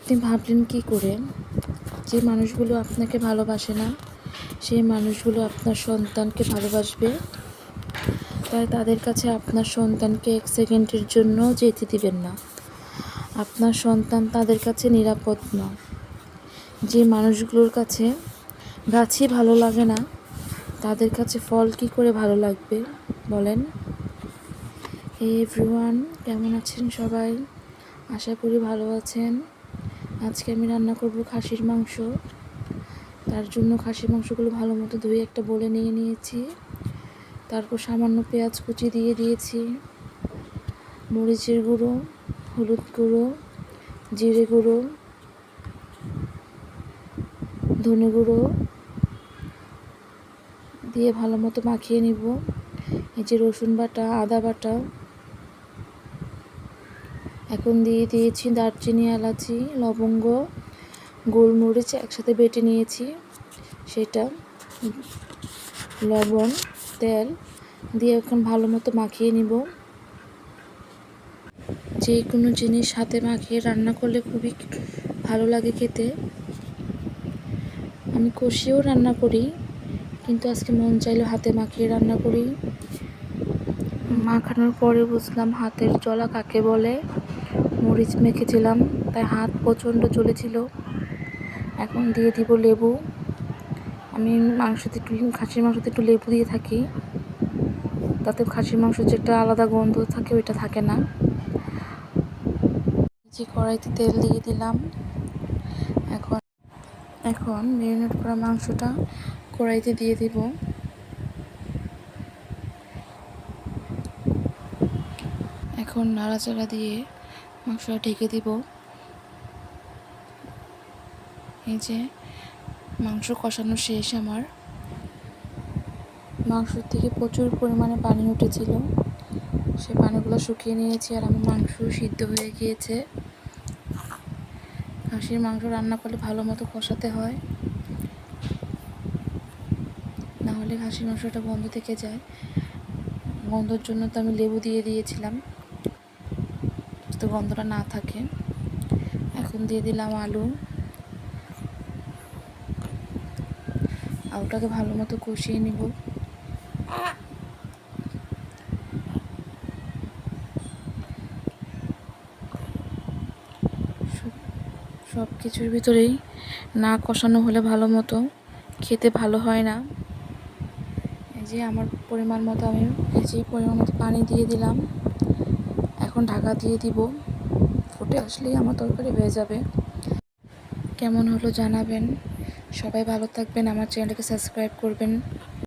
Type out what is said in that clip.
আপনি ভাবলেন কি করে যে মানুষগুলো আপনাকে ভালোবাসে না সেই মানুষগুলো আপনার সন্তানকে ভালোবাসবে? তাই তাদের কাছে আপনার সন্তানকে 1 সেকেন্ডের জন্য যেতে দিবেন না। আপনার সন্তান তাদের কাছে নিরাপদ নয়। যে মানুষগুলোর কাছে গাছই ভালো লাগে না তাদের কাছে ফল কি করে ভালো লাগবে বলেন? হে এভরিওয়ান, কেমন আছেন সবাই? আশা করি ভালো আছেন। আজকে আমি রান্না করব খাসির মাংস। তার জন্য খাসির মাংসগুলো ভালো মতো ধুয়ে একটা বলে নিয়ে নিয়েছি। তারপর সামান্য পেঁয়াজ কুচি দিয়ে দিয়েছি, মরিচের গুঁড়ো, হলুদ গুঁড়ো, জিরে গুঁড়ো, ধনে গুঁড়ো দিয়ে ভালো মতো মাখিয়ে নিব। এই যে রসুন বাটা, আদা বাটা, এখন দিয়ে দিয়েছি দারচিনি, এলাচি, লবঙ্গ, গোলমরিচ একসাথে বেটে নিয়েছি, সেটা, লবণ, তেল দিয়ে এখন ভালো মতো মাখিয়ে নিব। যে কোনো জিনিস হাতে মাখিয়ে রান্না করলে খুবই ভালো লাগে খেতে। আমি কষিয়েও রান্না করি, কিন্তু আজকে মন চাইলো হাতে মাখিয়ে রান্না করি। মাখানোর পরে বুঝলাম হাতের জ্বলা কাকে বলে। মরিচ মেখেছিলাম তাই হাত প্রচণ্ড জ্বলেছিল। এখন দিয়ে দিব লেবু। আমি খাসির মাংসতে একটু লেবু দিয়ে থাকি, তাতে খাসির মাংস যেটা আলাদা গন্ধ থাকে ওইটা থাকে না। যে কড়াইতে তেল দিয়ে দিলাম। এখন ম্যারিনেট করা মাংসটা কড়াইতে দিয়ে দিব। এখন নাড়াচাড়া দিয়ে মাংসটা ঢেকে দিব। এই যে মাংস কষানো শেষ আমার। মাংসর থেকে প্রচুর পরিমাণে পানি উঠেছিল, সে পানিগুলো শুকিয়ে নিয়েছি আর আমার মাংস সিদ্ধ হয়ে গিয়েছে। খাসির মাংস রান্না করলে ভালো মতো কষাতে হয়, না হলে খাসির মাংসটা গন্ধ থেকে যায়। গন্ধর জন্য তো আমি লেবু দিয়ে দিয়েছিলাম, তো গন্ধটা না থাকে। এখন দিয়ে দিলাম আলুটাকে ভালো মতো কষিয়ে নিব। সব কিছুর ভিতরেই না কষানো হলে ভালো মতো খেতে ভালো হয় না। এই যে আমার পরিমাণ মতো পানি দিয়ে দিলাম। এখন ঢাকা দিয়ে দিব, ফুটে আসলেই আমার তরকারি হয়ে যাবে। কেমন হলো জানাবেন। সবাই ভালো থাকবেন, আমার চ্যানেলকে সাবস্ক্রাইব করবেন।